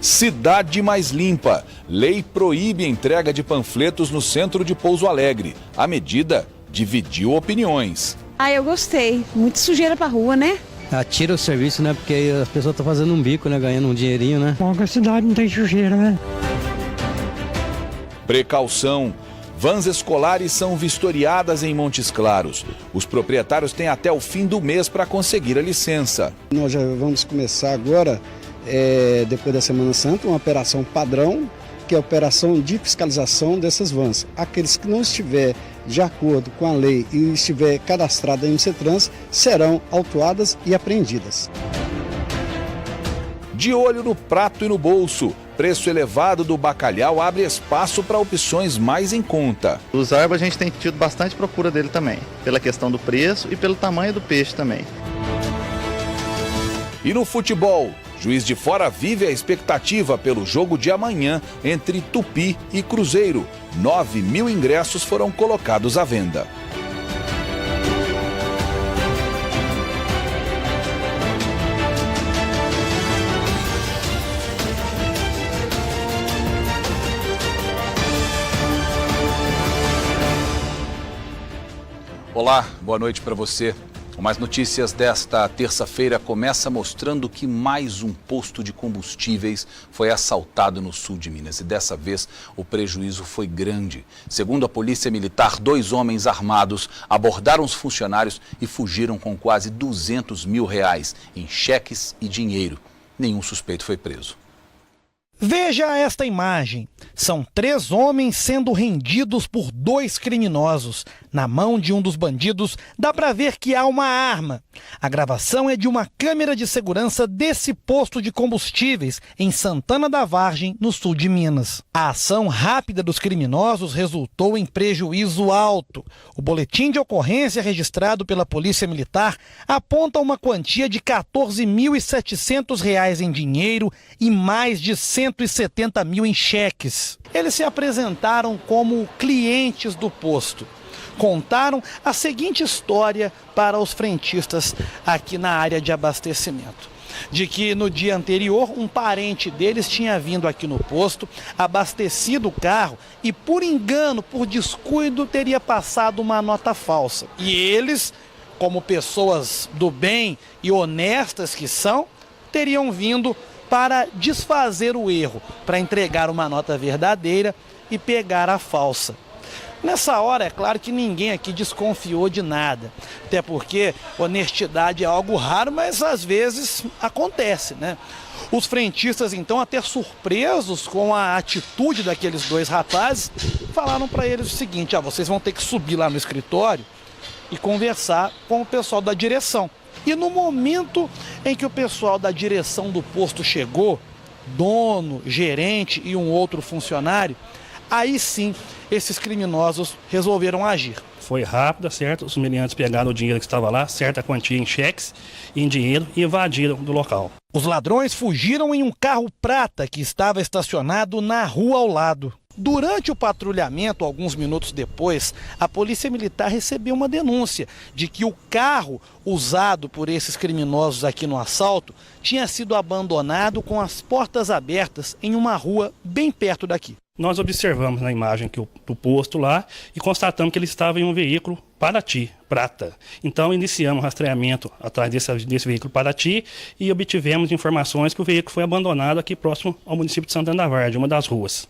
Cidade mais limpa. Lei proíbe a entrega de panfletos no centro de Pouso Alegre. A medida dividiu opiniões. Eu gostei. Muito sujeira pra rua, né? Tira o serviço, né? Porque aí as pessoas estão fazendo um bico, né? Ganhando um dinheirinho, né? Bom, que a cidade não tem sujeira, né? Precaução. Vans escolares são vistoriadas em Montes Claros. Os proprietários têm até o fim do mês para conseguir a licença. Nós já vamos começar agora, depois da Semana Santa, uma operação padrão, que é a operação de fiscalização dessas vans. Aqueles que não estiver de acordo com a lei e estiver cadastrado em CETRANS serão autuadas e apreendidas. De olho no prato e no bolso. Preço elevado do bacalhau abre espaço para opções mais em conta. O zarbo a gente tem tido bastante procura dele também, pela questão do preço e pelo tamanho do peixe também. E no futebol, Juiz de Fora vive a expectativa pelo jogo de amanhã entre Tupi e Cruzeiro. 9.000 ingressos foram colocados à venda. Olá, boa noite para você. Mais notícias desta terça-feira começa mostrando que mais um posto de combustíveis foi assaltado no sul de Minas. E dessa vez o prejuízo foi grande. Segundo a Polícia Militar, 2 homens armados abordaram os funcionários e fugiram com quase R$200 mil em cheques e dinheiro. Nenhum suspeito foi preso. Veja esta imagem. São 3 homens sendo rendidos por 2 criminosos. Na mão de um dos bandidos, dá para ver que há uma arma. A gravação é de uma câmera de segurança desse posto de combustíveis em Santana da Vargem, no sul de Minas. A ação rápida dos criminosos resultou em prejuízo alto. O boletim de ocorrência registrado pela Polícia Militar aponta uma quantia de R$14.700 em dinheiro e mais de R$170 mil em cheques. Eles se apresentaram como clientes do posto. Contaram a seguinte história para os frentistas aqui na área de abastecimento. De que no dia anterior um parente deles tinha vindo aqui no posto, abastecido o carro e por engano, por descuido, teria passado uma nota falsa. E eles, como pessoas do bem e honestas que são, teriam vindo para desfazer o erro, para entregar uma nota verdadeira e pegar a falsa. Nessa hora, é claro que ninguém aqui desconfiou de nada, até porque honestidade é algo raro, mas às vezes acontece, né? Os frentistas, então, até surpresos com a atitude daqueles 2 rapazes, falaram para eles o seguinte: vocês vão ter que subir lá no escritório e conversar com o pessoal da direção. E no momento em que o pessoal da direção do posto chegou, dono, gerente e um outro funcionário, aí sim esses criminosos resolveram agir. Foi rápido, certo? Os meliantes pegaram o dinheiro que estava lá, certa quantia em cheques e em dinheiro, e invadiram do local. Os ladrões fugiram em um carro prata que estava estacionado na rua ao lado. Durante o patrulhamento, alguns minutos depois, a Polícia Militar recebeu uma denúncia de que o carro usado por esses criminosos aqui no assalto tinha sido abandonado com as portas abertas em uma rua bem perto daqui. Nós observamos na imagem do posto lá e constatamos que ele estava em um veículo Paraty, prata. Então iniciamos o rastreamento atrás desse veículo Paraty e obtivemos informações que o veículo foi abandonado aqui próximo ao município de Santana da Vargem, uma das ruas.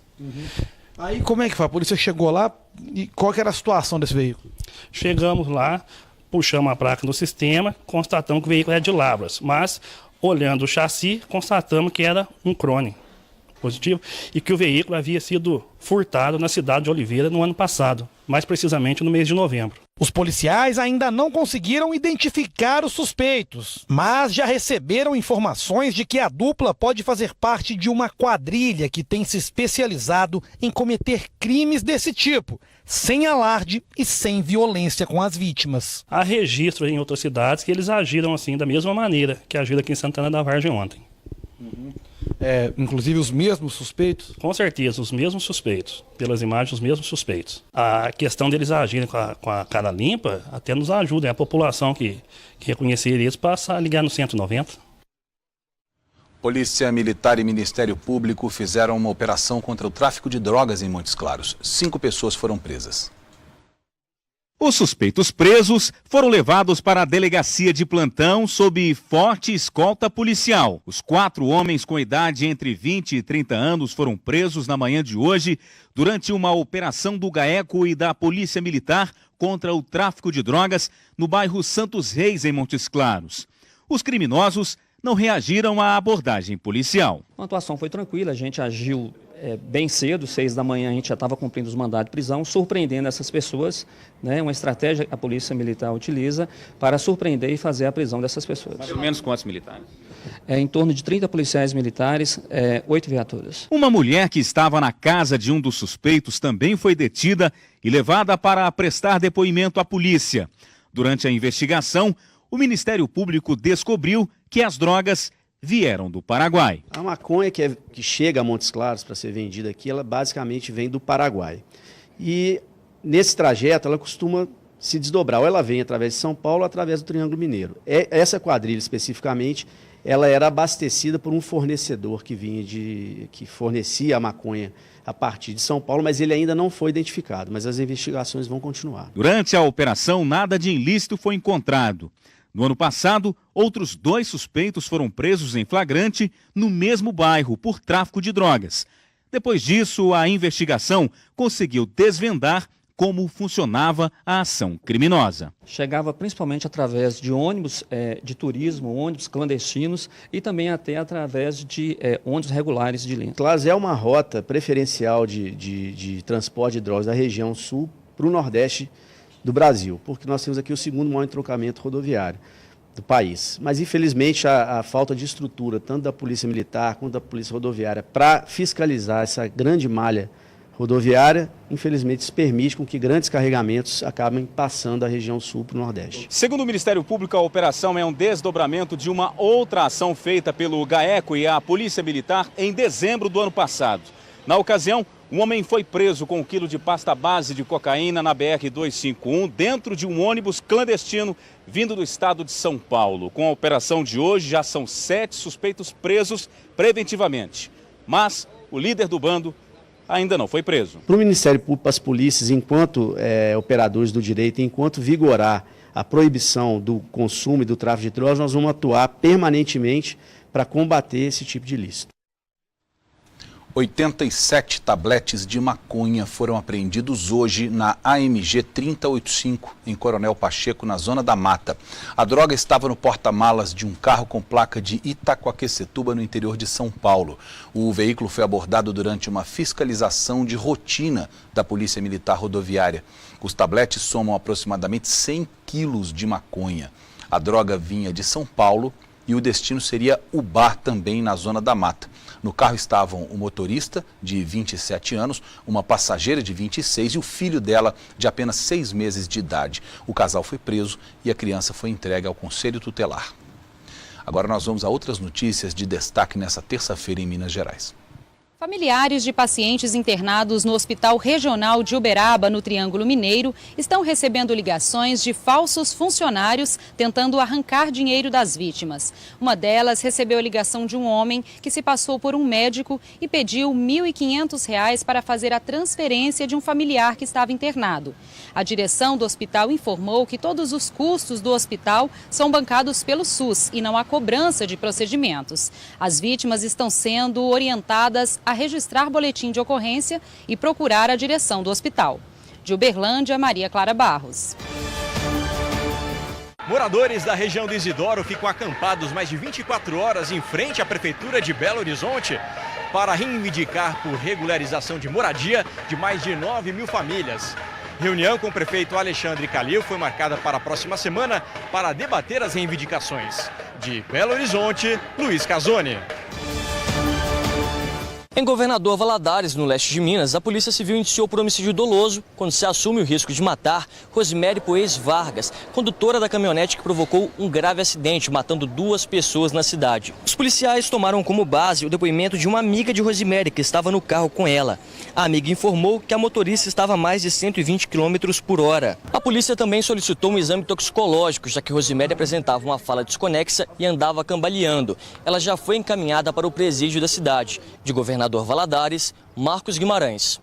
Aí como é que foi? A polícia chegou lá e qual que era a situação desse veículo? Chegamos lá, puxamos a placa no sistema, constatamos que o veículo é de Lavras, mas olhando o chassi, constatamos que era um Crone positivo e que o veículo havia sido furtado na cidade de Oliveira no ano passado, mais precisamente no mês de novembro. Os policiais ainda não conseguiram identificar os suspeitos, mas já receberam informações de que a dupla pode fazer parte de uma quadrilha que tem se especializado em cometer crimes desse tipo, sem alarde e sem violência com as vítimas. Há registros em outras cidades que eles agiram assim da mesma maneira que agiram aqui em Santana da Vargem ontem. Inclusive os mesmos suspeitos? Com certeza, os mesmos suspeitos. Pelas imagens, os mesmos suspeitos. A questão deles agirem com a cara limpa até nos ajuda. A população que reconhecer eles passa a ligar no 190. Polícia Militar e Ministério Público fizeram uma operação contra o tráfico de drogas em Montes Claros. 5 pessoas foram presas. Os suspeitos presos foram levados para a delegacia de plantão sob forte escolta policial. Os 4 homens com idade entre 20 e 30 anos foram presos na manhã de hoje durante uma operação do GAECO e da Polícia Militar contra o tráfico de drogas no bairro Santos Reis, em Montes Claros. Os criminosos não reagiram à abordagem policial. A atuação foi tranquila, a gente agiu bem cedo, 6 da manhã a gente já estava cumprindo os mandados de prisão, surpreendendo essas pessoas, né? Uma estratégia que a Polícia Militar utiliza para surpreender e fazer a prisão dessas pessoas. Mais ou menos quantos militares? Em torno de 30 policiais militares, 8 viaturas. Uma mulher que estava na casa de um dos suspeitos também foi detida e levada para prestar depoimento à polícia. Durante a investigação, o Ministério Público descobriu que as drogas vieram do Paraguai. A maconha que chega a Montes Claros para ser vendida aqui, ela basicamente vem do Paraguai. E nesse trajeto ela costuma se desdobrar, ou ela vem através de São Paulo ou através do Triângulo Mineiro. Essa quadrilha especificamente, ela era abastecida por um fornecedor que fornecia a maconha a partir de São Paulo, mas ele ainda não foi identificado, mas as investigações vão continuar. Durante a operação, nada de ilícito foi encontrado. No ano passado, outros 2 suspeitos foram presos em flagrante no mesmo bairro por tráfico de drogas. Depois disso, a investigação conseguiu desvendar como funcionava a ação criminosa. Chegava principalmente através de ônibus de turismo, ônibus clandestinos e também até através de ônibus regulares de linha. Claros é uma rota preferencial de transporte de drogas da região sul para o nordeste do Brasil, porque nós temos aqui o segundo maior entroncamento rodoviário do país. Mas, infelizmente, a falta de estrutura, tanto da Polícia Militar quanto da Polícia Rodoviária, para fiscalizar essa grande malha rodoviária, infelizmente, isso permite com que grandes carregamentos acabem passando da região sul para o Nordeste. Segundo o Ministério Público, a operação é um desdobramento de uma outra ação feita pelo GAECO e a Polícia Militar em dezembro do ano passado. Na ocasião, um homem foi preso com 1 quilo de pasta base de cocaína na BR-251 dentro de um ônibus clandestino vindo do estado de São Paulo. Com a operação de hoje, já são 7 suspeitos presos preventivamente. Mas o líder do bando ainda não foi preso. Para o Ministério Público, para as polícias, enquanto operadores do direito, enquanto vigorar a proibição do consumo e do tráfico de drogas, nós vamos atuar permanentemente para combater esse tipo de ilícito. 87 tabletes de maconha foram apreendidos hoje na AMG 3085, em Coronel Pacheco, na Zona da Mata. A droga estava no porta-malas de um carro com placa de Itacoaquecetuba, no interior de São Paulo. O veículo foi abordado durante uma fiscalização de rotina da Polícia Militar Rodoviária. Os tabletes somam aproximadamente 100 quilos de maconha. A droga vinha de São Paulo e o destino seria Ubar, também na Zona da Mata. No carro estavam o motorista, de 27 anos, uma passageira de 26 e o filho dela, de apenas 6 meses de idade. O casal foi preso e a criança foi entregue ao Conselho Tutelar. Agora nós vamos a outras notícias de destaque nessa terça-feira em Minas Gerais. Familiares de pacientes internados no Hospital Regional de Uberaba, no Triângulo Mineiro, estão recebendo ligações de falsos funcionários tentando arrancar dinheiro das vítimas. Uma delas recebeu a ligação de um homem que se passou por um médico e pediu R$ 1.500 para fazer a transferência de um familiar que estava internado. A direção do hospital informou que todos os custos do hospital são bancados pelo SUS e não há cobrança de procedimentos. As vítimas estão sendo orientadas a registrar boletim de ocorrência e procurar a direção do hospital. De Uberlândia, Maria Clara Barros. Moradores da região do Isidoro ficam acampados mais de 24 horas em frente à Prefeitura de Belo Horizonte para reivindicar por regularização de moradia de mais de 9 mil famílias. Reunião com o prefeito Alexandre Calil foi marcada para a próxima semana para debater as reivindicações. De Belo Horizonte, Luiz Casoni. Em Governador Valadares, no leste de Minas, a Polícia Civil indiciou por homicídio doloso quando se assume o risco de matar Rosemary Poes Vargas, condutora da caminhonete que provocou um grave acidente, matando 2 pessoas na cidade. Os policiais tomaram como base o depoimento de uma amiga de Rosemary que estava no carro com ela. A amiga informou que a motorista estava a mais de 120 km por hora. A polícia também solicitou um exame toxicológico, já que Rosemary apresentava uma fala desconexa e andava cambaleando. Ela já foi encaminhada para o presídio da cidade. De Governador Valadares, Marcos Guimarães.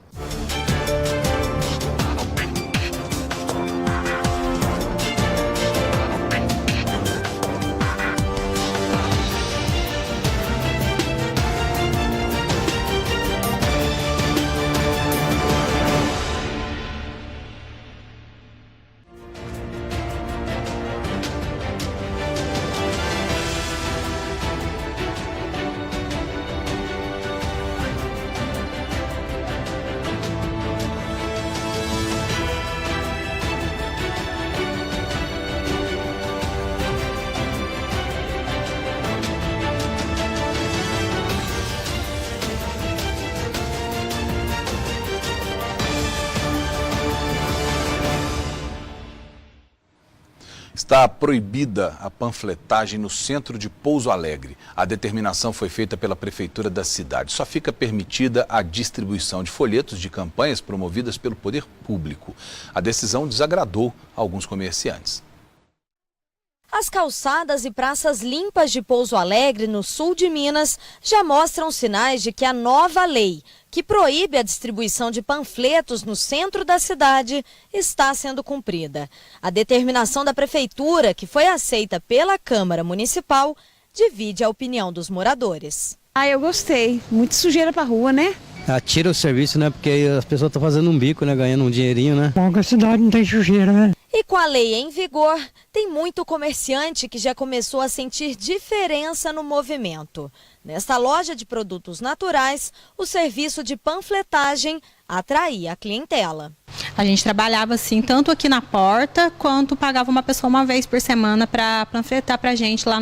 Está proibida a panfletagem no centro de Pouso Alegre. A determinação foi feita pela prefeitura da cidade. Só fica permitida a distribuição de folhetos de campanhas promovidas pelo poder público. A decisão desagradou alguns comerciantes. As calçadas e praças limpas de Pouso Alegre, no sul de Minas, já mostram sinais de que a nova lei, que proíbe a distribuição de panfletos no centro da cidade, está sendo cumprida. A determinação da prefeitura, que foi aceita pela Câmara Municipal, divide a opinião dos moradores. Eu gostei. Muito sujeira pra rua, né? Tira o serviço, né? Porque aí as pessoas estão fazendo um bico, né? Ganhando um dinheirinho, né? Bom que a cidade não tem sujeira, né? E com a lei em vigor, tem muito comerciante que já começou a sentir diferença no movimento. Nesta loja de produtos naturais, o serviço de panfletagem atraía a clientela. A gente trabalhava assim, tanto aqui na porta, quanto pagava uma pessoa uma vez por semana para panfletar para a gente lá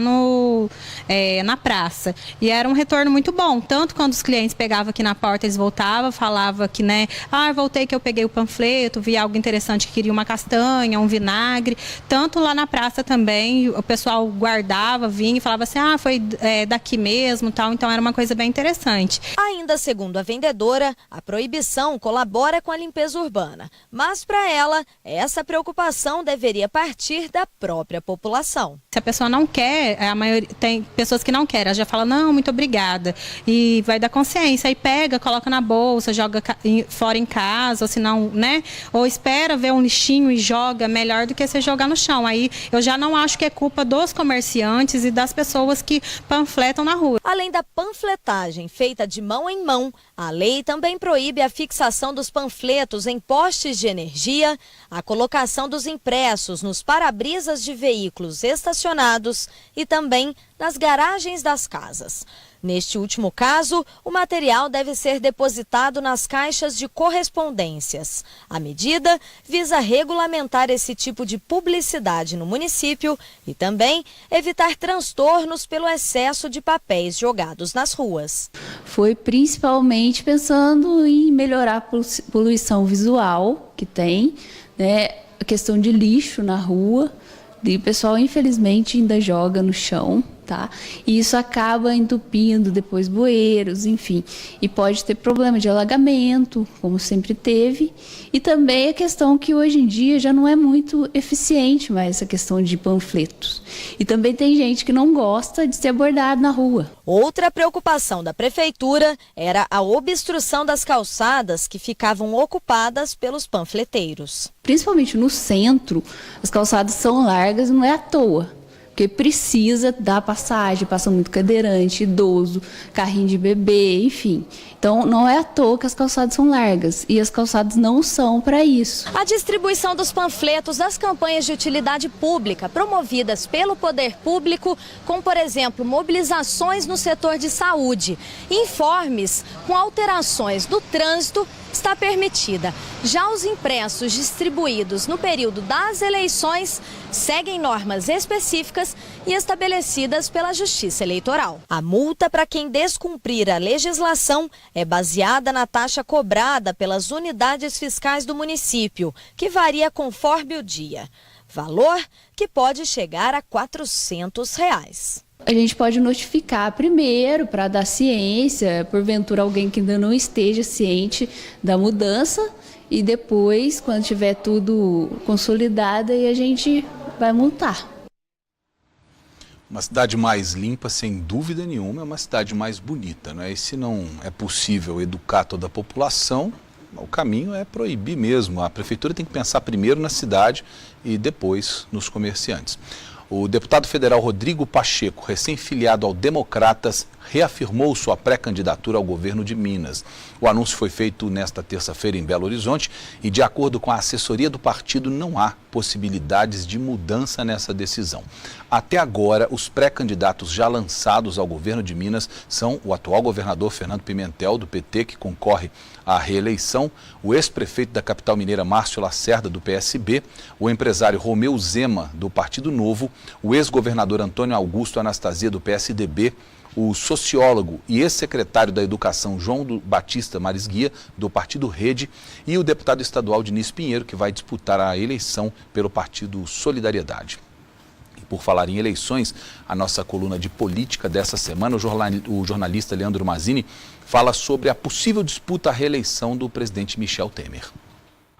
na praça. E era um retorno muito bom, tanto quando os clientes pegavam aqui na porta, eles voltavam, falavam que, né, voltei que eu peguei o panfleto, vi algo interessante, que queria uma castanha, um vinagre. Tanto lá na praça também, o pessoal guardava, vinha e falava assim, foi daqui mesmo, tal. Então era uma coisa bem interessante. Ainda segundo a vendedora, a proibição colabora com a limpeza urbana. Mas para ela, essa preocupação deveria partir da própria população. Se a pessoa não quer, a maioria, tem pessoas que não querem, ela já fala, não, muito obrigada. E vai dar consciência, aí pega, coloca na bolsa, joga fora em casa, ou se não, né? Ou espera ver um lixinho e joga, melhor do que você jogar no chão. Aí eu já não acho que é culpa dos comerciantes e das pessoas que panfletam na rua. Além da panfletagem feita de mão em mão, a lei também proíbe a fixação dos panfletos em postes de energia, a colocação dos impressos nos para-brisas de veículos estacionados e também nas garagens das casas. Neste último caso, o material deve ser depositado nas caixas de correspondências. A medida visa regulamentar esse tipo de publicidade no município e também evitar transtornos pelo excesso de papéis jogados nas ruas. Foi principalmente pensando em melhorar a poluição visual que tem, né, a questão de lixo na rua, e o pessoal infelizmente ainda joga no chão. Tá? E isso acaba entupindo depois bueiros, enfim, e pode ter problema de alagamento, como sempre teve, e também a questão que hoje em dia já não é muito eficiente mais essa questão de panfletos. E também tem gente que não gosta de ser abordado na rua. Outra preocupação da prefeitura era a obstrução das calçadas que ficavam ocupadas pelos panfleteiros. Principalmente no centro, as calçadas são largas e não é à toa. Porque precisa dar passagem, passa muito cadeirante, idoso, carrinho de bebê, enfim. Então não é à toa que as calçadas são largas e as calçadas não são para isso. A distribuição dos panfletos das campanhas de utilidade pública promovidas pelo poder público, como por exemplo mobilizações no setor de saúde, informes com alterações no trânsito, está permitida. Já os impressos distribuídos no período das eleições seguem normas específicas regras e estabelecidas pela Justiça Eleitoral. A multa para quem descumprir a legislação é baseada na taxa cobrada pelas unidades fiscais do município, que varia conforme o dia. Valor que pode chegar a R$ 400. A gente pode notificar primeiro para dar ciência, porventura alguém que ainda não esteja ciente da mudança, e depois, quando tiver tudo consolidado, aí a gente vai multar. Uma cidade mais limpa, sem dúvida nenhuma, é uma cidade mais bonita, não é? E se não é possível educar toda a população, o caminho é proibir mesmo. A prefeitura tem que pensar primeiro na cidade e depois nos comerciantes. O deputado federal Rodrigo Pacheco, recém-filiado ao Democratas, reafirmou sua pré-candidatura ao governo de Minas. O anúncio foi feito nesta terça-feira em Belo Horizonte e, de acordo com a assessoria do partido, não há possibilidades de mudança nessa decisão. Até agora, os pré-candidatos já lançados ao governo de Minas são o atual governador Fernando Pimentel, do PT, que concorre à reeleição, o ex-prefeito da capital mineira Márcio Lacerda, do PSB, o empresário Romeu Zema, do Partido Novo, o ex-governador Antônio Augusto Anastasia, do PSDB, o sociólogo e ex-secretário da Educação João Batista Marisguia, do Partido Rede, e o deputado estadual Diniz Pinheiro, que vai disputar a eleição pelo Partido Solidariedade. E por falar em eleições, a nossa coluna de política dessa semana, o jornalista Leandro Mazzini fala sobre a possível disputa à reeleição do presidente Michel Temer.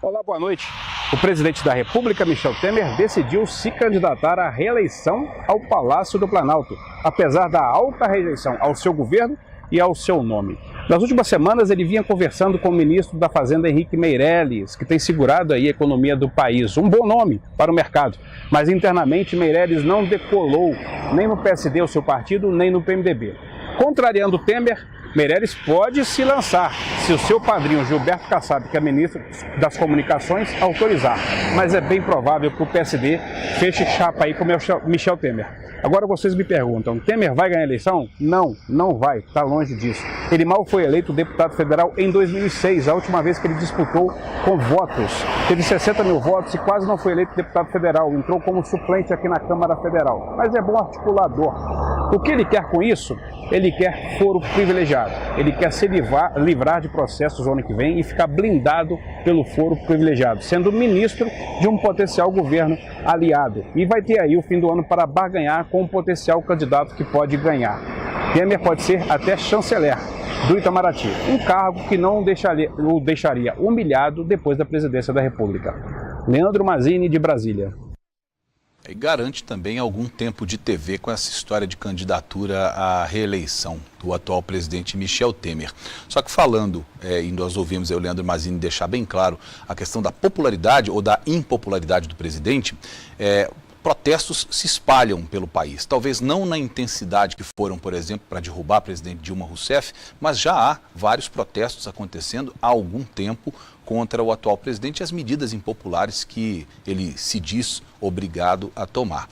Olá, boa noite. O presidente da República, Michel Temer, decidiu se candidatar à reeleição ao Palácio do Planalto, apesar da alta rejeição ao seu governo e ao seu nome. Nas últimas semanas, ele vinha conversando com o ministro da Fazenda, Henrique Meirelles, que tem segurado aí a economia do país. Um bom nome para o mercado, mas internamente Meirelles não decolou, nem no PSD, o seu partido, nem no PMDB. Contrariando Temer, Meirelles pode se lançar, se o seu padrinho Gilberto Kassab, que é ministro das Comunicações, autorizar. Mas é bem provável que o PSD feche chapa aí com Michel Temer. Agora vocês me perguntam, Temer vai ganhar a eleição? Não, não vai, está longe disso. Ele mal foi eleito deputado federal em 2006, a última vez que ele disputou com votos. Teve 60 mil votos e quase não foi eleito deputado federal, entrou como suplente aqui na Câmara Federal. Mas é bom articulador. O que ele quer com isso? Ele quer foro privilegiado. Ele quer se livrar de processos no ano que vem e ficar blindado pelo foro privilegiado, sendo ministro de um potencial governo aliado. E vai ter aí o fim do ano para barganhar com um potencial candidato que pode ganhar. Temer pode ser até chanceler do Itamaraty, um cargo que não o deixaria humilhado depois da presidência da República. Leandro Mazzini, de Brasília. E garante também algum tempo de TV com essa história de candidatura à reeleição do atual presidente Michel Temer. Só que falando, e nós ouvimos o Leandro Mazzini deixar bem claro a questão da popularidade ou da impopularidade do presidente, protestos se espalham pelo país. Talvez não na intensidade que foram, por exemplo, para derrubar a presidente Dilma Rousseff, mas já há vários protestos acontecendo há algum tempo contra o atual presidente e as medidas impopulares que ele se diz obrigado a tomar.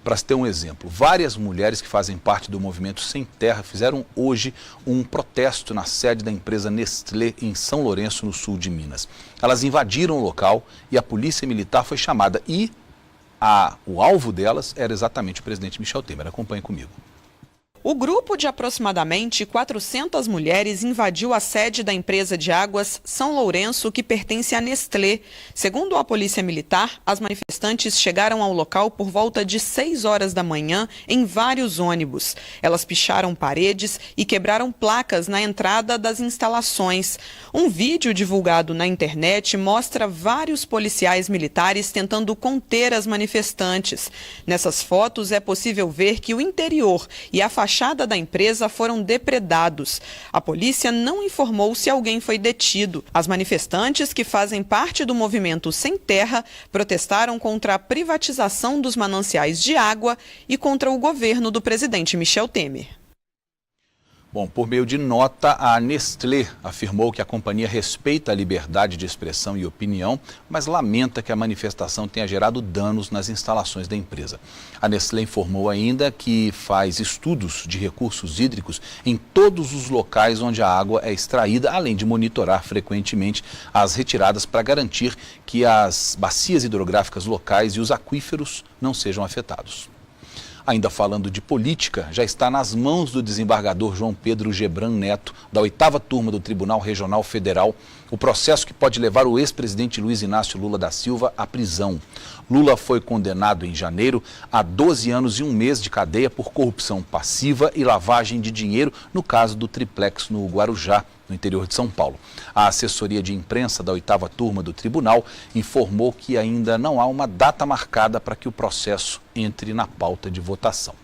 Para se ter um exemplo, várias mulheres que fazem parte do movimento Sem Terra fizeram hoje um protesto na sede da empresa Nestlé em São Lourenço, no sul de Minas. Elas invadiram o local e a polícia militar foi chamada e o alvo delas era exatamente o presidente Michel Temer. Acompanhe comigo. O grupo de aproximadamente 400 mulheres invadiu a sede da empresa de águas São Lourenço, que pertence à Nestlé. Segundo a Polícia Militar, as manifestantes chegaram ao local por volta de 6 horas da manhã em vários ônibus. Elas picharam paredes e quebraram placas na entrada das instalações. Um vídeo divulgado na internet mostra vários policiais militares tentando conter as manifestantes. Nessas fotos é possível ver que o interior e a fachada da empresa foram depredados. A polícia não informou se alguém foi detido. As manifestantes, que fazem parte do movimento Sem Terra, protestaram contra a privatização dos mananciais de água e contra o governo do presidente Michel Temer. Bom, por meio de nota, a Nestlé afirmou que a companhia respeita a liberdade de expressão e opinião, mas lamenta que a manifestação tenha gerado danos nas instalações da empresa. A Nestlé informou ainda que faz estudos de recursos hídricos em todos os locais onde a água é extraída, além de monitorar frequentemente as retiradas para garantir que as bacias hidrográficas locais e os aquíferos não sejam afetados. Ainda falando de política, já está nas mãos do desembargador João Pedro Gebran Neto, da 8ª turma do Tribunal Regional Federal, o processo que pode levar o ex-presidente Luiz Inácio Lula da Silva à prisão. Lula foi condenado em janeiro a 12 anos e 1 mês de cadeia por corrupção passiva e lavagem de dinheiro no caso do triplex no Guarujá, no interior de São Paulo. A assessoria de imprensa da 8ª turma do tribunal informou que ainda não há uma data marcada para que o processo entre na pauta de votação.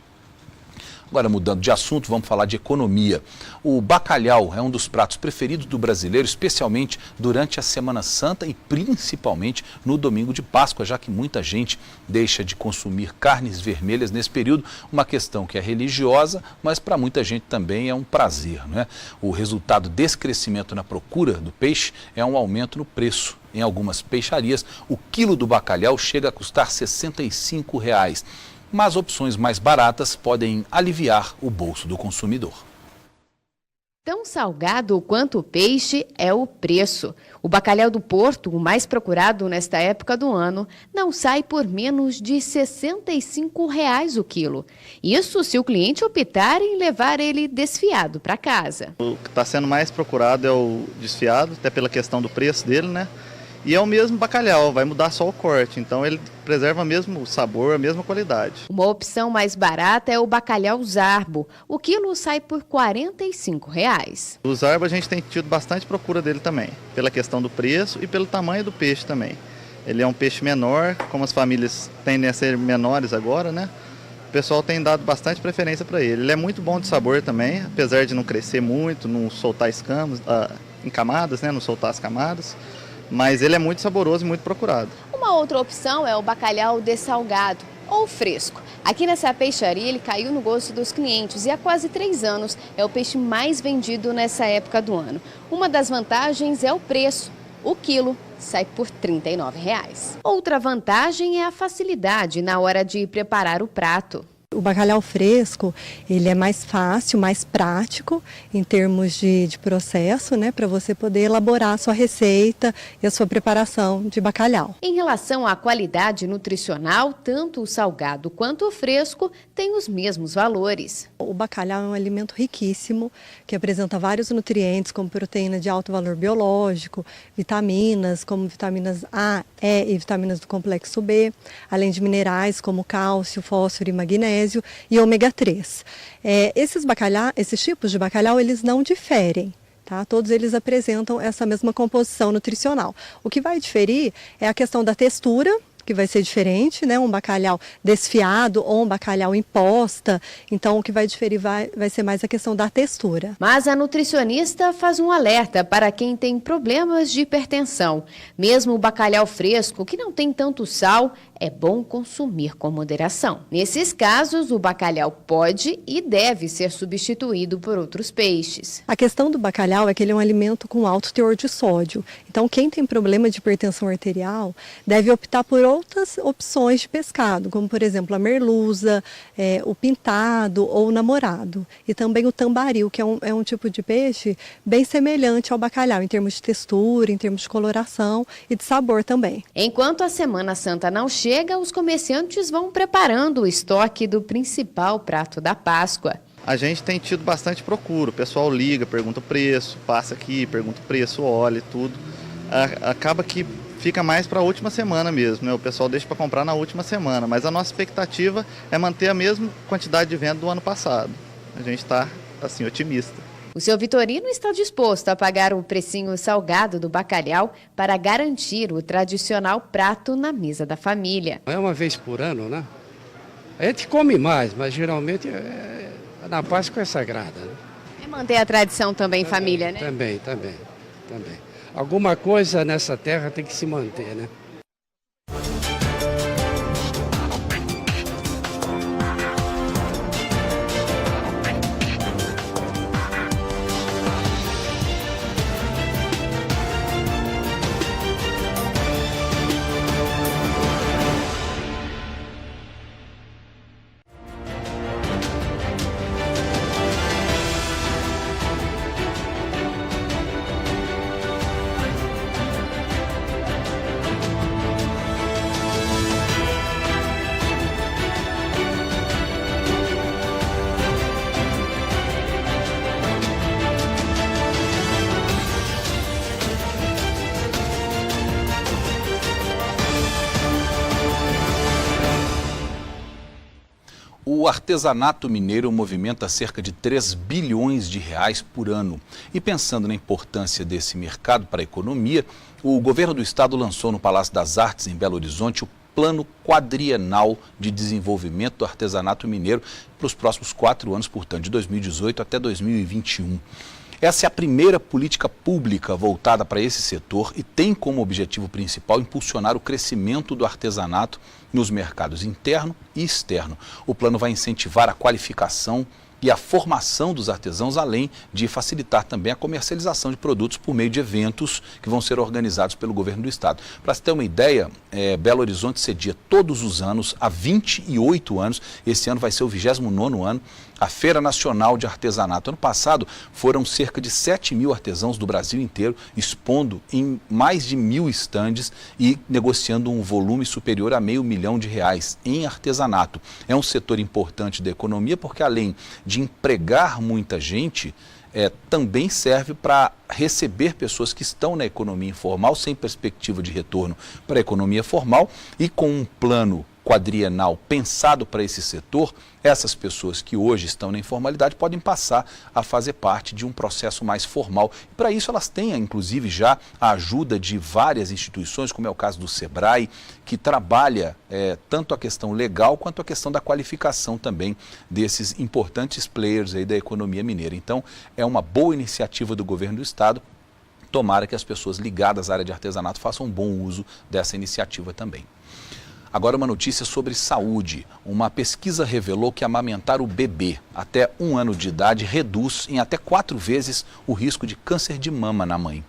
Agora, mudando de assunto, vamos falar de economia. O bacalhau é um dos pratos preferidos do brasileiro, especialmente durante a Semana Santa e principalmente no domingo de Páscoa, já que muita gente deixa de consumir carnes vermelhas nesse período, uma questão que é religiosa, mas para muita gente também é um prazer, não é? O resultado desse crescimento na procura do peixe é um aumento no preço. Em algumas peixarias, o quilo do bacalhau chega a custar R$ 65. Mas opções mais baratas podem aliviar o bolso do consumidor. Tão salgado quanto o peixe é o preço. O bacalhau do Porto, o mais procurado nesta época do ano, não sai por menos de R$ 65 o quilo. Isso se o cliente optar em levar ele desfiado para casa. O que está sendo mais procurado é o desfiado, até pela questão do preço dele, né? E é o mesmo bacalhau, vai mudar só o corte, então ele preserva mesmo o sabor, a mesma qualidade. Uma opção mais barata é o bacalhau zarbo. O quilo sai por R$ 45. O zarbo a gente tem tido bastante procura dele também, pela questão do preço e pelo tamanho do peixe também. Ele é um peixe menor, como as famílias tendem a ser menores agora, né? O pessoal tem dado bastante preferência para ele. Ele é muito bom de sabor também, apesar de não crescer muito, não soltar escamas em camadas, né? Não soltar as camadas. Mas ele é muito saboroso e muito procurado. Uma outra opção é o bacalhau dessalgado ou fresco. Aqui nessa peixaria ele caiu no gosto dos clientes e há quase 3 anos é o peixe mais vendido nessa época do ano. Uma das vantagens é o preço. O quilo sai por R$ 39. Outra vantagem é a facilidade na hora de preparar o prato. O bacalhau fresco, ele é mais fácil, mais prático em termos de processo, né, para você poder elaborar a sua receita e a sua preparação de bacalhau. Em relação à qualidade nutricional, tanto o salgado quanto o fresco têm os mesmos valores. O bacalhau é um alimento riquíssimo, que apresenta vários nutrientes, como proteína de alto valor biológico, vitaminas, como vitaminas A, E e vitaminas do complexo B, além de minerais como cálcio, fósforo e magnésio e ômega 3. Esses tipos de bacalhau, eles não diferem. Tá? Todos eles apresentam essa mesma composição nutricional. O que vai diferir é a questão da textura, que vai ser diferente, né? Um bacalhau desfiado ou um bacalhau em posta. Então, o que vai diferir vai ser mais a questão da textura. Mas a nutricionista faz um alerta para quem tem problemas de hipertensão. Mesmo o bacalhau fresco, que não tem tanto sal, é bom consumir com moderação. Nesses casos, o bacalhau pode e deve ser substituído por outros peixes. A questão do bacalhau é que ele é um alimento com alto teor de sódio. Então, quem tem problema de hipertensão arterial deve optar por outras opções de pescado, como, por exemplo, a merluza, o pintado ou o namorado. E também o tambaril, que é um tipo de peixe bem semelhante ao bacalhau, em termos de textura, em termos de coloração e de sabor também. Enquanto a Semana Santa não chega, os comerciantes vão preparando o estoque do principal prato da Páscoa. A gente tem tido bastante procura, o pessoal liga, pergunta o preço, passa aqui, pergunta o preço, olha e tudo. Acaba que fica mais para a última semana mesmo, né? O pessoal deixa para comprar na última semana, mas a nossa expectativa é manter a mesma quantidade de venda do ano passado. A gente está, assim, otimista. O seu Vitorino está disposto a pagar o precinho salgado do bacalhau para garantir o tradicional prato na mesa da família. É uma vez por ano, né? A gente come mais, mas geralmente na Páscoa é sagrada. Né? É manter a tradição também, família, né? Também. Alguma coisa nessa terra tem que se manter, né? O artesanato mineiro movimenta cerca de 3 bilhões de reais por ano. E pensando na importância desse mercado para a economia, o governo do estado lançou no Palácio das Artes, em Belo Horizonte, o Plano Quadrienal de Desenvolvimento do Artesanato Mineiro para os próximos 4 anos, portanto, de 2018 até 2021. Essa é a primeira política pública voltada para esse setor e tem como objetivo principal impulsionar o crescimento do artesanato nos mercados interno e externo. O plano vai incentivar a qualificação e a formação dos artesãos, além de facilitar também a comercialização de produtos por meio de eventos que vão ser organizados pelo governo do estado. Para se ter uma ideia, Belo Horizonte cedia todos os anos, há 28 anos, esse ano vai ser o 29º ano, a Feira Nacional de Artesanato. Ano passado foram cerca de 7.000 artesãos do Brasil inteiro expondo em mais de 1.000 estandes e negociando um volume superior a R$500 milhão em artesanato. É um setor importante da economia porque, além de empregar muita gente, também serve para receber pessoas que estão na economia informal sem perspectiva de retorno para a economia formal, e com um plano quadrienal pensado para esse setor, essas pessoas que hoje estão na informalidade podem passar a fazer parte de um processo mais formal. Para isso elas têm, inclusive, já a ajuda de várias instituições, como é o caso do Sebrae, que trabalha tanto a questão legal quanto a questão da qualificação também desses importantes players aí da economia mineira. Então, é uma boa iniciativa do governo do estado. Tomara que as pessoas ligadas à área de artesanato façam um bom uso dessa iniciativa também. Agora uma notícia sobre saúde. Uma pesquisa revelou que amamentar o bebê até 1 ano de idade reduz em até 4 vezes o risco de câncer de mama na mãe.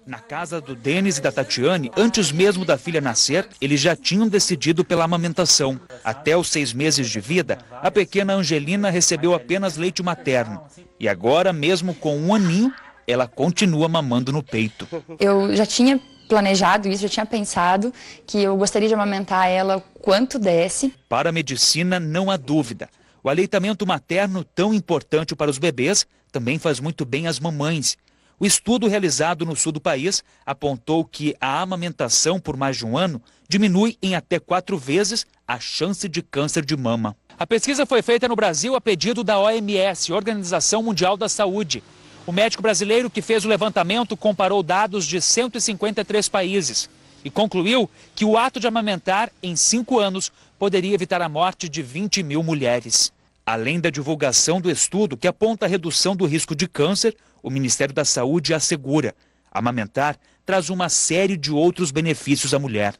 Na casa do Denis e da Tatiane, antes mesmo da filha nascer, eles já tinham decidido pela amamentação. Até os 6 meses de vida, a pequena Angelina recebeu apenas leite materno. E agora, mesmo com 1 aninho, ela continua mamando no peito. Eu já tinha planejado isso, já tinha pensado que eu gostaria de amamentar ela quanto desse. Para a medicina, não há dúvida. O aleitamento materno, tão importante para os bebês, também faz muito bem às mamães. O estudo realizado no sul do país apontou que a amamentação por mais de 1 ano diminui em até 4 vezes a chance de câncer de mama. A pesquisa foi feita no Brasil a pedido da OMS, Organização Mundial da Saúde. O médico brasileiro que fez o levantamento comparou dados de 153 países e concluiu que o ato de amamentar em 5 anos poderia evitar a morte de 20.000 mulheres. Além da divulgação do estudo que aponta a redução do risco de câncer, o Ministério da Saúde assegura: amamentar traz uma série de outros benefícios à mulher.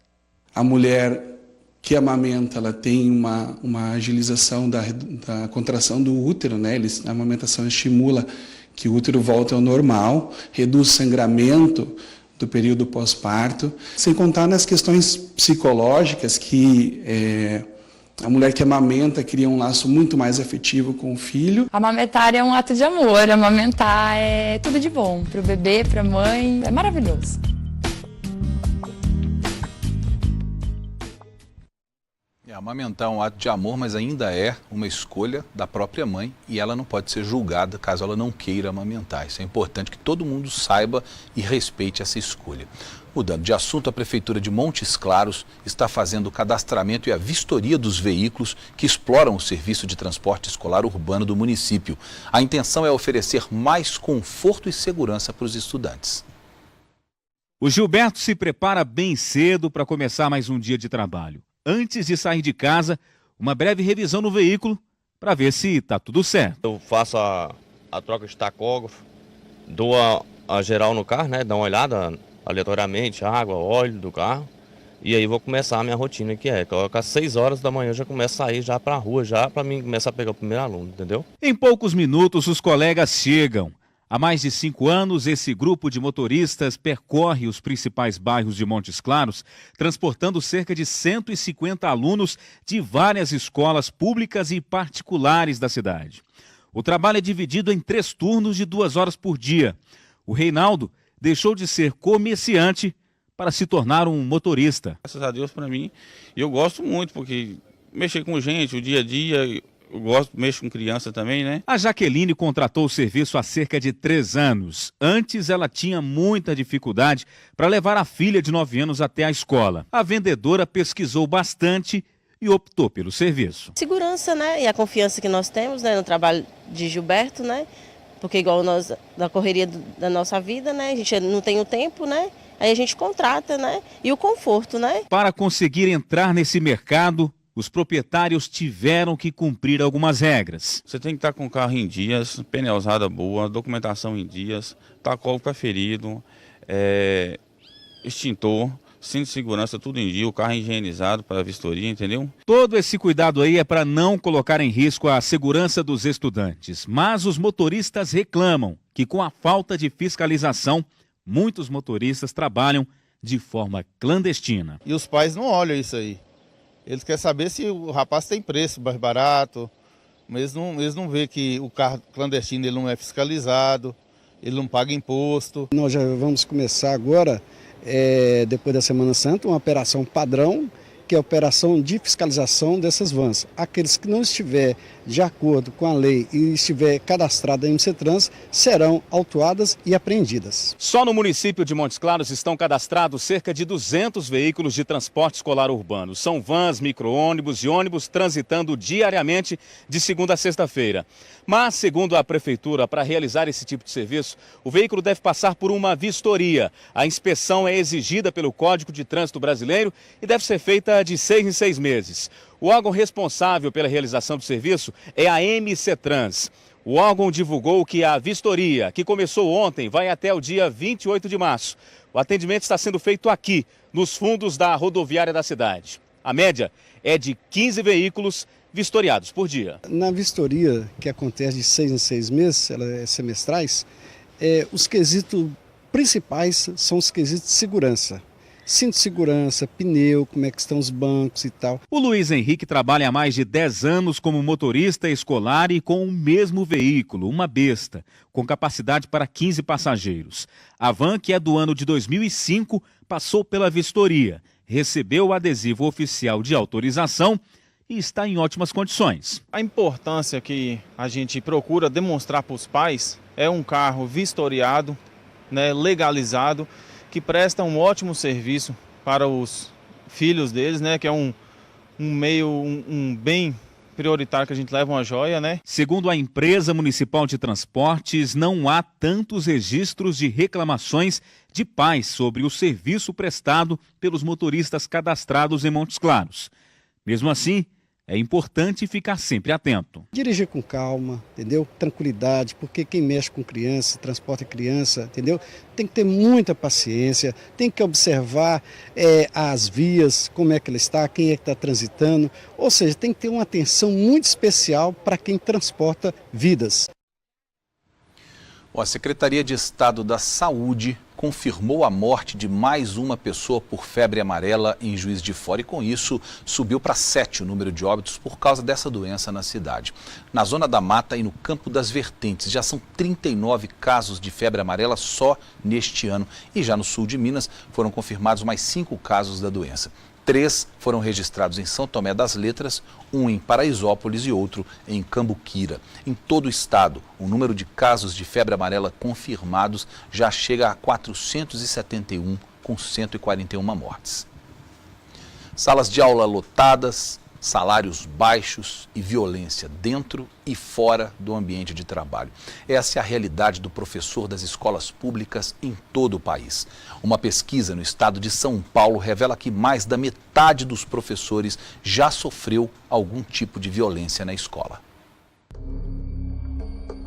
A mulher que amamenta, ela tem uma agilização da contração do útero, né? A amamentação estimula que o útero volte ao normal, reduz o sangramento do período pós-parto, sem contar nas questões psicológicas que a mulher que amamenta cria um laço muito mais afetivo com o filho. Amamentar é um ato de amor, amamentar é tudo de bom, para o bebê, para a mãe, é maravilhoso. Amamentar é um ato de amor, mas ainda é uma escolha da própria mãe e ela não pode ser julgada caso ela não queira amamentar. Isso é importante que todo mundo saiba e respeite essa escolha. Mudando de assunto, a Prefeitura de Montes Claros está fazendo o cadastramento e a vistoria dos veículos que exploram o serviço de transporte escolar urbano do município. A intenção é oferecer mais conforto e segurança para os estudantes. O Gilberto se prepara bem cedo para começar mais um dia de trabalho. Antes de sair de casa, uma breve revisão no veículo para ver se está tudo certo. Eu faço a troca de tacógrafo, dou a geral no carro, né? Dá uma olhada aleatoriamente, água, óleo do carro. E aí vou começar a minha rotina, que é às 6 horas da manhã eu já começo a sair já para a rua, já para mim começar a pegar o primeiro aluno, entendeu? Em poucos minutos os colegas chegam. Há mais de 5 anos, esse grupo de motoristas percorre os principais bairros de Montes Claros, transportando cerca de 150 alunos de várias escolas públicas e particulares da cidade. O trabalho é dividido em 3 turnos de 2 horas por dia. O Reinaldo deixou de ser comerciante para se tornar um motorista. Graças a Deus, para mim, eu gosto muito, porque mexer com gente, o dia a dia... Eu mexo com criança também, né? A Jaqueline contratou o serviço há cerca de 3 anos. Antes, ela tinha muita dificuldade para levar a filha de 9 anos até a escola. A vendedora pesquisou bastante e optou pelo serviço. Segurança, né? E a confiança que nós temos, né, no trabalho de Gilberto, né? Porque igual nós, na correria da nossa vida, né? A gente não tem o tempo, né? Aí a gente contrata, né? E o conforto, né? Para conseguir entrar nesse mercado, os proprietários tiveram que cumprir algumas regras. Você tem que estar com o carro em dias, pneu usada boa, documentação em dias, tacógrafo preferido, extintor, cinto de segurança, tudo em dia, o carro higienizado para a vistoria, entendeu? Todo esse cuidado aí é para não colocar em risco a segurança dos estudantes. Mas os motoristas reclamam que com a falta de fiscalização, muitos motoristas trabalham de forma clandestina. E os pais não olham isso aí. Eles querem saber se o rapaz tem preço mais barato, mas eles não veem que o carro clandestino ele não é fiscalizado, ele não paga imposto. Nós já vamos começar agora, depois da Semana Santa, uma operação padrão, que é a operação de fiscalização dessas vans. Aqueles que não estiver de acordo com a lei e estiver cadastrado em MC-Trans serão autuadas e apreendidas. Só no município de Montes Claros estão cadastrados cerca de 200 veículos de transporte escolar urbano. São vans, micro-ônibus e ônibus transitando diariamente de segunda a sexta-feira. Mas, segundo a prefeitura, para realizar esse tipo de serviço, o veículo deve passar por uma vistoria. A inspeção é exigida pelo Código de Trânsito Brasileiro e deve ser feita de 6 em 6 meses. O órgão responsável pela realização do serviço é a MC-Trans. O órgão divulgou que a vistoria, que começou ontem, vai até o dia 28 de março. O atendimento está sendo feito aqui, nos fundos da rodoviária da cidade. A média é de 15 veículos vistoriados por dia. Na vistoria, que acontece de 6 em 6 meses, ela é semestrais, os quesitos principais são os quesitos de segurança. Cinto de segurança, pneu, como é que estão os bancos e tal. O Luiz Henrique trabalha há mais de 10 anos como motorista escolar e com o mesmo veículo, uma besta, com capacidade para 15 passageiros. A van, que é do ano de 2005, passou pela vistoria, recebeu o adesivo oficial de autorização e está em ótimas condições. A importância que a gente procura demonstrar para os pais é um carro vistoriado, né, legalizado, que presta um ótimo serviço para os filhos deles, né? Que é um bem prioritário que a gente leva uma joia, né? Segundo a empresa municipal de transportes, não há tantos registros de reclamações de pais sobre o serviço prestado pelos motoristas cadastrados em Montes Claros. Mesmo assim, é importante ficar sempre atento. Dirigir com calma, entendeu? Tranquilidade, porque quem mexe com criança, transporta criança, entendeu? Tem que ter muita paciência, tem que observar as vias, como é que ela está, quem é que está transitando. Ou seja, tem que ter uma atenção muito especial para quem transporta vidas. A Secretaria de Estado da Saúde confirmou a morte de mais uma pessoa por febre amarela em Juiz de Fora e, com isso, subiu para 7 o número de óbitos por causa dessa doença na cidade. Na Zona da Mata e no Campo das Vertentes já são 39 casos de febre amarela só neste ano. E já no sul de Minas foram confirmados mais 5 casos da doença. 3 foram registrados em São Tomé das Letras, 1 em Paraisópolis e outro em Cambuquira. Em todo o estado, o número de casos de febre amarela confirmados já chega a 471, com 141 mortes. Salas de aula lotadas, salários baixos e violência dentro e fora do ambiente de trabalho. Essa é a realidade do professor das escolas públicas em todo o país. Uma pesquisa no estado de São Paulo revela que mais da metade dos professores já sofreu algum tipo de violência na escola.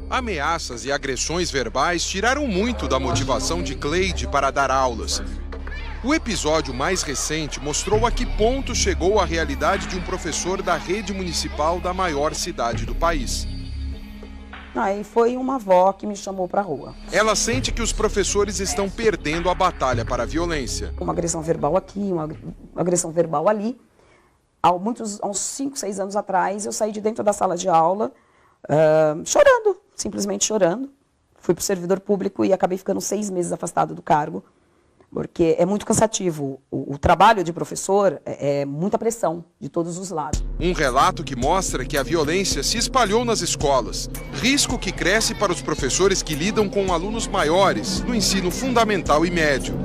Ameaças e agressões verbais tiraram muito da motivação de Cleide para dar aulas. O episódio mais recente mostrou a que ponto chegou a realidade de um professor da rede municipal da maior cidade do país. Aí foi uma avó que me chamou para a rua. Ela sente que os professores estão perdendo a batalha para a violência. Uma agressão verbal aqui, uma agressão verbal ali. Há uns 5, 6 anos atrás, eu saí de dentro da sala de aula chorando, simplesmente chorando. Fui para o servidor público e acabei ficando 6 meses afastado do cargo. Porque é muito cansativo. O trabalho de professor é muita pressão de todos os lados. Um relato que mostra que a violência se espalhou nas escolas. Risco que cresce para os professores que lidam com alunos maiores no ensino fundamental e médio.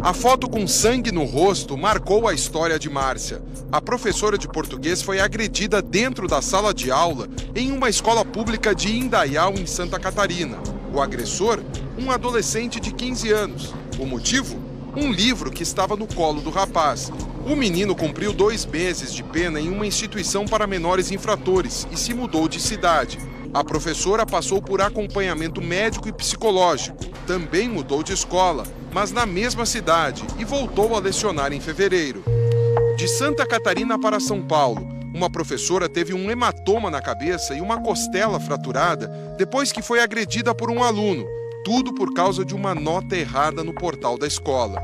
A foto com sangue no rosto marcou a história de Márcia. A professora de português foi agredida dentro da sala de aula em uma escola pública de Indaial, em Santa Catarina. O agressor, um adolescente de 15 anos. O motivo? Um livro que estava no colo do rapaz. O menino cumpriu 2 meses de pena em uma instituição para menores infratores e se mudou de cidade. A professora passou por acompanhamento médico e psicológico. Também mudou de escola, mas na mesma cidade, e voltou a lecionar em fevereiro. De Santa Catarina para São Paulo, uma professora teve um hematoma na cabeça e uma costela fraturada depois que foi agredida por um aluno. Tudo por causa de uma nota errada no portal da escola.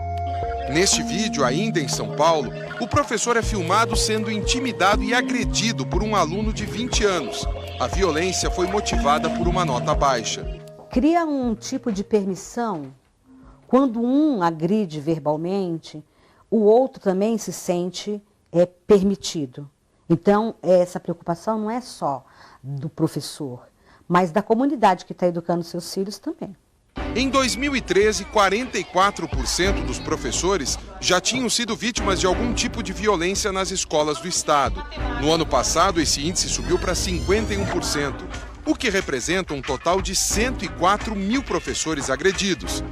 Neste vídeo, ainda em São Paulo, o professor é filmado sendo intimidado e agredido por um aluno de 20 anos. A violência foi motivada por uma nota baixa. Cria um tipo de permissão. Quando um agride verbalmente, o outro também se sente permitido. Então, essa preocupação não é só do professor, mas da comunidade que está educando seus filhos também. Em 2013, 44% dos professores já tinham sido vítimas de algum tipo de violência nas escolas do estado. No ano passado, esse índice subiu para 51%, o que representa um total de 104 mil professores agredidos.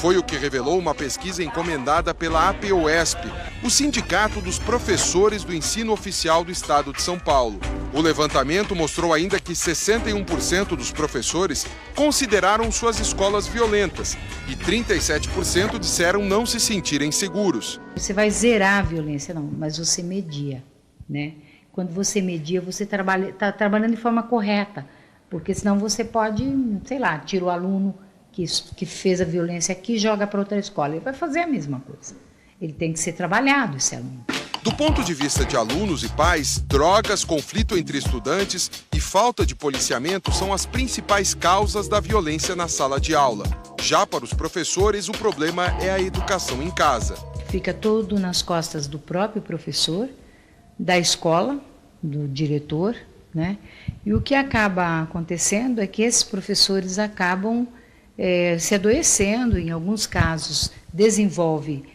Foi o que revelou uma pesquisa encomendada pela APOESP, o Sindicato dos Professores do Ensino Oficial do Estado de São Paulo. O levantamento mostrou ainda que 61% dos professores consideraram suas escolas violentas e 37% disseram não se sentirem seguros. Você vai zerar a violência, não, mas você media, né? Quando você media, você está trabalhando de forma correta, porque senão você pode, sei lá, tira o aluno que fez a violência aqui e joga para outra escola. Ele vai fazer a mesma coisa. Ele tem que ser trabalhado, esse aluno. Do ponto de vista de alunos e pais, drogas, conflito entre estudantes e falta de policiamento são as principais causas da violência na sala de aula. Já para os professores, o problema é a educação em casa. Fica todo nas costas do próprio professor, da escola, do diretor, né? E o que acaba acontecendo é que esses professores acabam se adoecendo, em alguns casos desenvolvem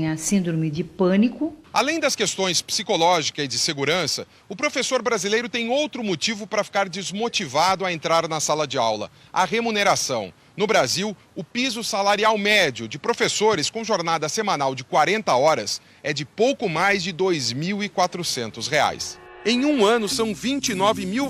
a síndrome de pânico. Além das questões psicológicas e de segurança, o professor brasileiro tem outro motivo para ficar desmotivado a entrar na sala de aula: a remuneração. No Brasil, o piso salarial médio de professores com jornada semanal de 40 horas é de pouco mais de R$ 2.400. Em um ano, são R$ 29 mil,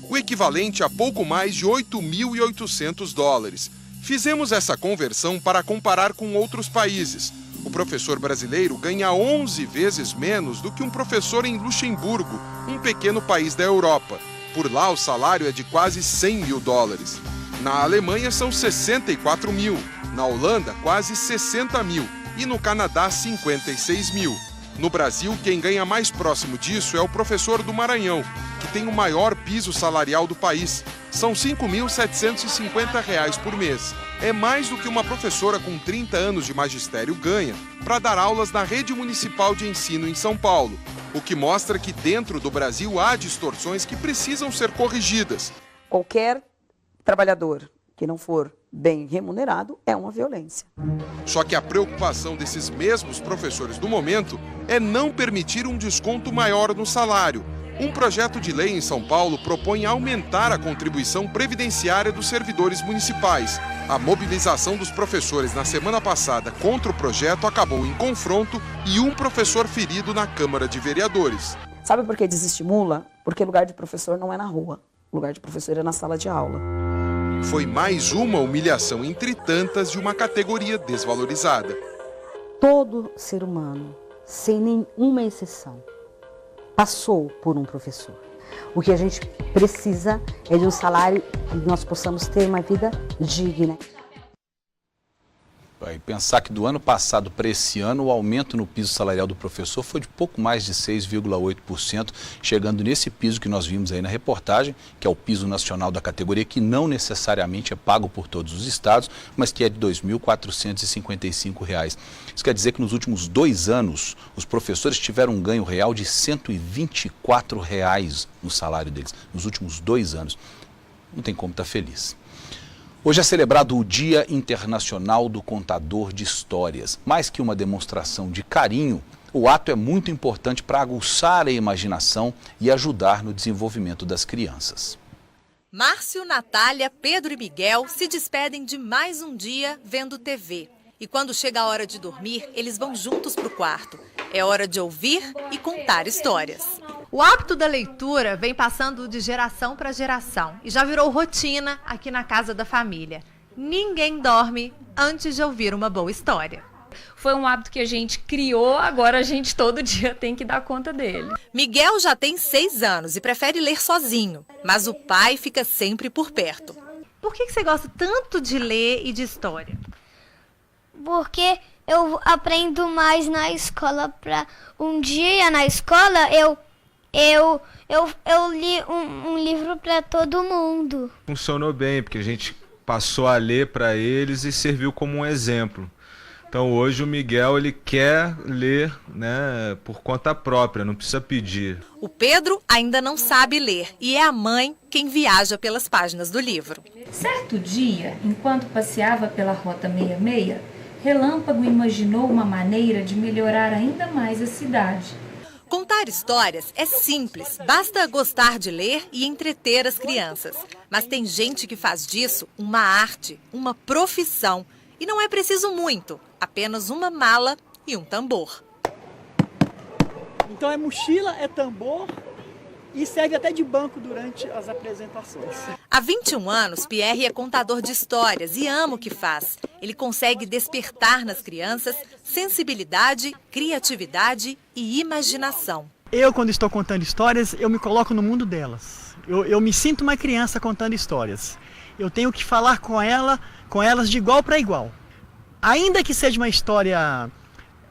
o equivalente a pouco mais de $8.800. Fizemos essa conversão para comparar com outros países. O professor brasileiro ganha 11 vezes menos do que um professor em Luxemburgo, um pequeno país da Europa. Por lá, o salário é de quase $100 mil. Na Alemanha, são 64 mil. Na Holanda, quase 60 mil. E no Canadá, 56 mil. No Brasil, quem ganha mais próximo disso é o professor do Maranhão, que tem o maior piso salarial do país. São R$ 5.750 por mês. É mais do que uma professora com 30 anos de magistério ganha para dar aulas na rede municipal de ensino em São Paulo, o que mostra que dentro do Brasil há distorções que precisam ser corrigidas. Qualquer trabalhador que não for bem remunerado é uma violência. Só que a preocupação desses mesmos professores do momento é não permitir um desconto maior no salário. Um projeto de lei em São Paulo propõe aumentar a contribuição previdenciária dos servidores municipais. A mobilização dos professores na semana passada contra o projeto acabou em confronto e um professor ferido na Câmara de Vereadores. Sabe por que desestimula? Porque o lugar de professor não é na rua. O lugar de professor é na sala de aula. Foi mais uma humilhação entre tantas de uma categoria desvalorizada. Todo ser humano, sem nenhuma exceção, passou por um professor. O que a gente precisa é de um salário que nós possamos ter uma vida digna. E pensar que do ano passado para esse ano o aumento no piso salarial do professor foi de pouco mais de 6,8%, chegando nesse piso que nós vimos aí na reportagem, que é o piso nacional da categoria, que não necessariamente é pago por todos os estados, mas que é de R$ 2.455. Isso quer dizer que nos últimos 2 anos os professores tiveram um ganho real de R$ 124 no salário deles, nos últimos 2 anos. Não tem como estar feliz. Hoje é celebrado o Dia Internacional do Contador de Histórias. Mais que uma demonstração de carinho, o ato é muito importante para aguçar a imaginação e ajudar no desenvolvimento das crianças. Márcio, Natália, Pedro e Miguel se despedem de mais um dia vendo TV. E quando chega a hora de dormir, eles vão juntos para o quarto. É hora de ouvir e contar histórias. O hábito da leitura vem passando de geração para geração e já virou rotina aqui na casa da família. Ninguém dorme antes de ouvir uma boa história. Foi um hábito que a gente criou, agora a gente todo dia tem que dar conta dele. Miguel já tem 6 anos e prefere ler sozinho, mas o pai fica sempre por perto. Por que você gosta tanto de ler e de história? Porque eu aprendo mais na escola. Um dia na escola eu li um livro para todo mundo. Funcionou bem, porque a gente passou a ler para eles e serviu como um exemplo. Então hoje o Miguel ele quer ler, né, por conta própria, não precisa pedir. O Pedro ainda não sabe ler e é a mãe quem viaja pelas páginas do livro. Certo dia, enquanto passeava pela Rota 66, Relâmpago imaginou uma maneira de melhorar ainda mais a cidade. Contar histórias é simples, basta gostar de ler e entreter as crianças. Mas tem gente que faz disso uma arte, uma profissão. E não é preciso muito, apenas uma mala e um tambor. Então é mochila, é tambor e serve até de banco durante as apresentações. Há 21 anos, Pierre é contador de histórias e ama o que faz. Ele consegue despertar nas crianças sensibilidade, criatividade e imaginação. Eu, quando estou contando histórias, eu me coloco no mundo delas. Eu me sinto uma criança contando histórias. Eu tenho que falar com elas de igual para igual. Ainda que seja uma história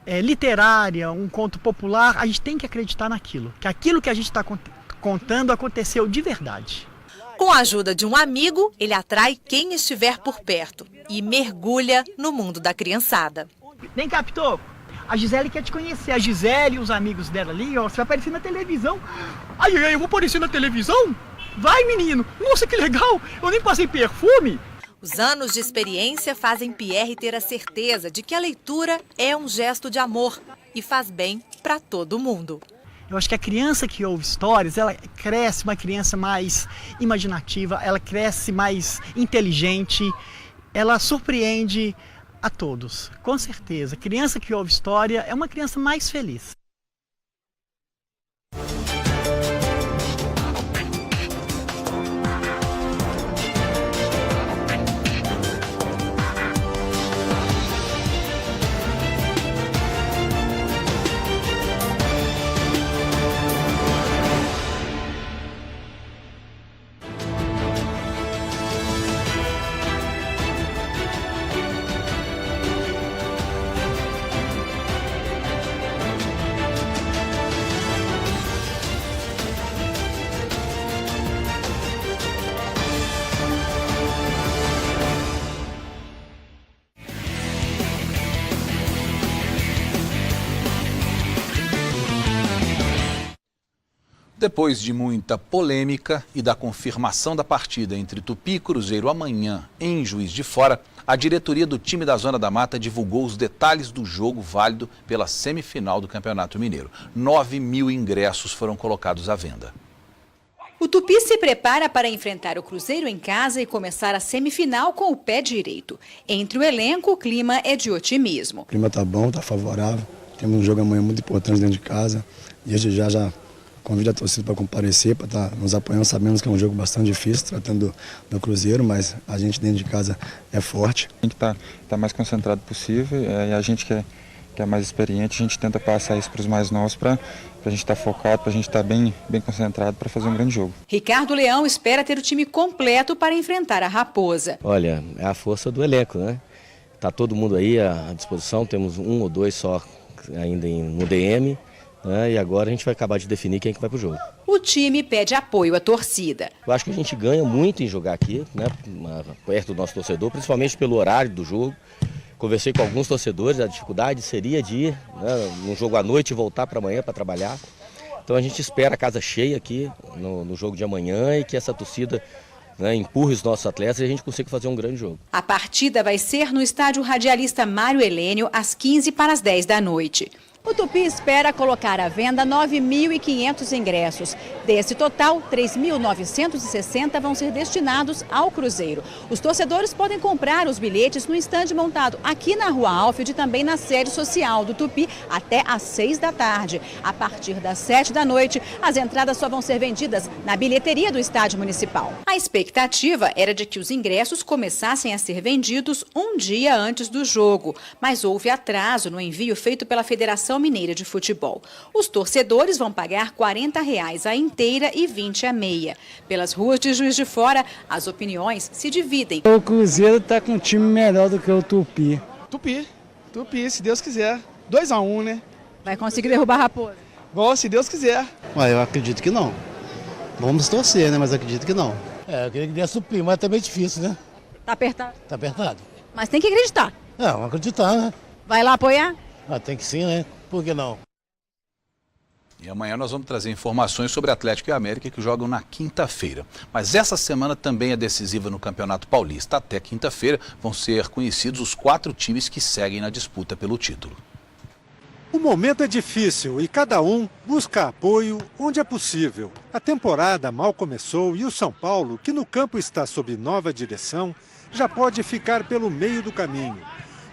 literária, um conto popular, a gente tem que acreditar naquilo. Que aquilo que a gente está contando aconteceu de verdade. Com a ajuda de um amigo, ele atrai quem estiver por perto e mergulha no mundo da criançada. Vem cá, Pitoco. A Gisele quer te conhecer. A Gisele e os amigos dela ali, ó, você vai aparecer na televisão. Ai, eu vou aparecer na televisão? Vai, menino. Nossa, que legal. Eu nem passei perfume. Os anos de experiência fazem Pierre ter a certeza de que a leitura é um gesto de amor e faz bem para todo mundo. Eu acho que a criança que ouve histórias, ela cresce uma criança mais imaginativa, ela cresce mais inteligente, ela surpreende a todos, com certeza. A criança que ouve história é uma criança mais feliz. Depois de muita polêmica e da confirmação da partida entre Tupi e Cruzeiro amanhã em Juiz de Fora, a diretoria do time da Zona da Mata divulgou os detalhes do jogo válido pela semifinal do Campeonato Mineiro. 9.000 ingressos foram colocados à venda. O Tupi se prepara para enfrentar o Cruzeiro em casa e começar a semifinal com o pé direito. Entre o elenco, o clima é de otimismo. O clima está bom, está favorável. Temos um jogo amanhã muito importante dentro de casa. Desde já convido a torcida para comparecer, para estar nos apoiando. Sabemos que é um jogo bastante difícil, tratando do Cruzeiro, mas a gente dentro de casa é forte. Tem que estar mais concentrado possível, e a gente que é mais experiente, a gente tenta passar isso para os mais novos, para a gente estar focado, para a gente estar bem concentrado para fazer um grande jogo. Ricardo Leão espera ter o time completo para enfrentar a Raposa. Olha, é a força do elenco, né? Está todo mundo aí à disposição, temos 1 ou 2 só ainda no DM. E agora a gente vai acabar de definir quem que vai pro jogo. O time pede apoio à torcida. Eu acho que a gente ganha muito em jogar aqui, né, perto do nosso torcedor, principalmente pelo horário do jogo. Conversei com alguns torcedores, a dificuldade seria de ir num jogo à noite e voltar para amanhã para trabalhar. Então a gente espera a casa cheia aqui no jogo de amanhã e que essa torcida né, empurre os nossos atletas e a gente consiga fazer um grande jogo. A partida vai ser no estádio Radialista Mário Helênio, às 15 para as 10 da noite. O Tupi espera colocar à venda 9.500 ingressos. Desse total, 3.960 vão ser destinados ao Cruzeiro. Os torcedores podem comprar os bilhetes no estande montado aqui na Rua Alfred e também na sede social do Tupi até às 6 da tarde. A partir das 7 da noite, as entradas só vão ser vendidas na bilheteria do estádio municipal. A expectativa era de que os ingressos começassem a ser vendidos um dia antes do jogo, mas houve atraso no envio feito pela Federação Mineira de Futebol. Os torcedores vão pagar R$ 40 a inteira e 20 a meia. Pelas ruas de Juiz de Fora, as opiniões se dividem. O Cruzeiro está com um time melhor do que o Tupi. Tupi, se Deus quiser. 2-1, né? Vai conseguir derrubar a Raposa? Bom, se Deus quiser. Eu acredito que não. Vamos torcer, né? Mas acredito que não. Eu queria que desse Tupi, mas também é difícil, né? Tá apertado? Tá apertado. Mas tem que acreditar. Vamos acreditar, né? Vai lá apoiar? Tem que sim, né? Por que não? E amanhã nós vamos trazer informações sobre Atlético e América que jogam na quinta-feira. Mas essa semana também é decisiva no Campeonato Paulista. Até quinta-feira vão ser conhecidos os 4 times que seguem na disputa pelo título. O momento é difícil e cada um busca apoio onde é possível. A temporada mal começou e o São Paulo, que no campo está sob nova direção, já pode ficar pelo meio do caminho.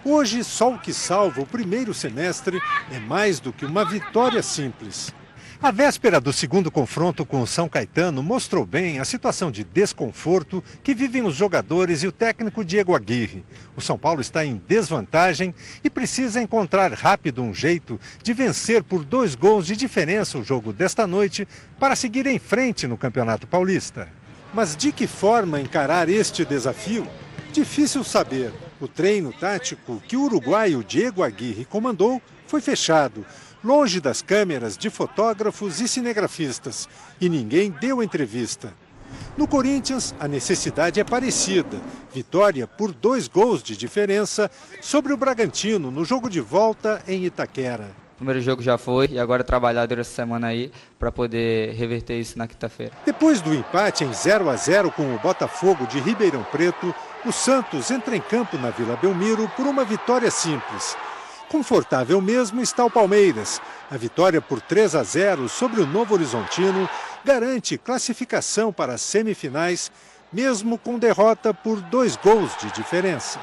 Hoje, só o que salva o primeiro semestre é mais do que uma vitória simples. A véspera do segundo confronto com o São Caetano mostrou bem a situação de desconforto que vivem os jogadores e o técnico Diego Aguirre. O São Paulo está em desvantagem e precisa encontrar rápido um jeito de vencer por 2 gols de diferença o jogo desta noite para seguir em frente no Campeonato Paulista. Mas de que forma encarar este desafio? Difícil saber. O treino tático que o uruguaio Diego Aguirre comandou foi fechado, longe das câmeras de fotógrafos e cinegrafistas, e ninguém deu entrevista. No Corinthians, a necessidade é parecida. Vitória por 2 gols de diferença sobre o Bragantino no jogo de volta em Itaquera. O primeiro jogo já foi e agora trabalhar durante essa semana aí para poder reverter isso na quinta-feira. Depois do empate em 0-0 com o Botafogo de Ribeirão Preto, o Santos entra em campo na Vila Belmiro por uma vitória simples. Confortável mesmo está o Palmeiras. A vitória por 3-0 sobre o Novo Horizontino garante classificação para as semifinais, mesmo com derrota por 2 gols de diferença.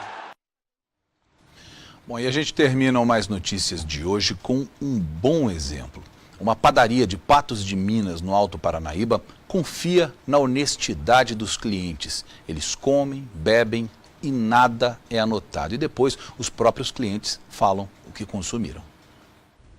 Bom, e a gente termina o Mais Notícias de hoje com um bom exemplo. Uma padaria de Patos de Minas, no Alto Paranaíba, confia na honestidade dos clientes. Eles comem, bebem e nada é anotado. E depois os próprios clientes falam o que consumiram.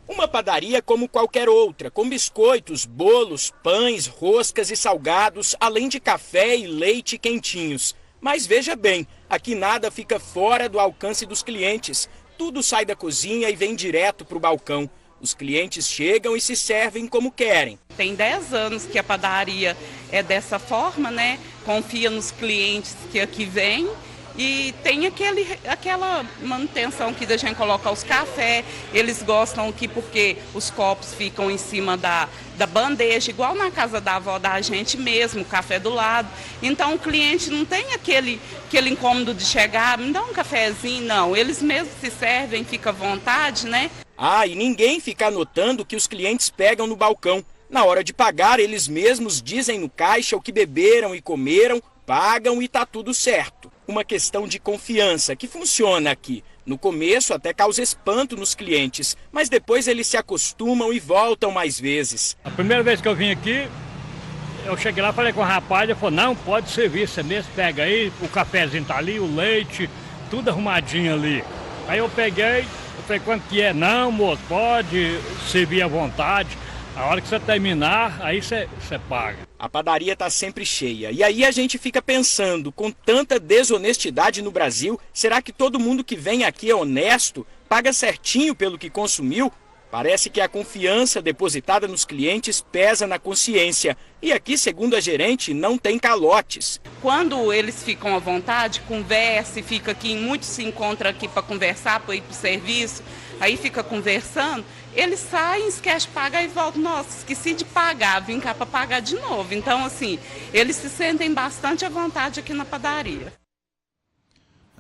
Uma padaria como qualquer outra, com biscoitos, bolos, pães, roscas e salgados, além de café e leite quentinhos. Mas veja bem, aqui nada fica fora do alcance dos clientes. Tudo sai da cozinha e vem direto para o balcão. Os clientes chegam e se servem como querem. Tem 10 anos que a padaria é dessa forma, né? Confia nos clientes que aqui vêm e tem aquela manutenção que a gente coloca os cafés. Eles gostam aqui porque os copos ficam em cima da bandeja, igual na casa da avó da gente mesmo, o café do lado. Então o cliente não tem aquele incômodo de chegar, me dá um cafezinho, não. Eles mesmos se servem, fica à vontade, né? E ninguém fica anotando o que os clientes pegam no balcão. Na hora de pagar, eles mesmos dizem no caixa o que beberam e comeram, pagam e tá tudo certo. Uma questão de confiança que funciona aqui. No começo até causa espanto nos clientes, mas depois eles se acostumam e voltam mais vezes. A primeira vez que eu vim aqui, eu cheguei lá, falei com o rapaz, ele falou, não, pode servir, você mesmo pega aí, o cafezinho tá ali, o leite, tudo arrumadinho ali. Aí eu peguei, eu falei, quanto que é? Não, moço, pode servir à vontade. A hora que você terminar, aí você paga. A padaria está sempre cheia. E aí a gente fica pensando, com tanta desonestidade no Brasil, será que todo mundo que vem aqui é honesto? Paga certinho pelo que consumiu? Parece que a confiança depositada nos clientes pesa na consciência. E aqui, segundo a gerente, não tem calotes. Quando eles ficam à vontade, conversa e fica aqui, muitos se encontram aqui para conversar, para ir para o serviço, aí fica conversando, eles saem, esquecem de pagar e voltam. Nossa, esqueci de pagar, vim cá para pagar de novo. Então, assim, eles se sentem bastante à vontade aqui na padaria.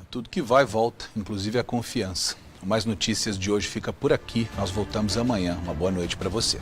Tudo que vai, volta, inclusive a confiança. O Mais Notícias de hoje fica por aqui. Nós voltamos amanhã. Uma boa noite para você.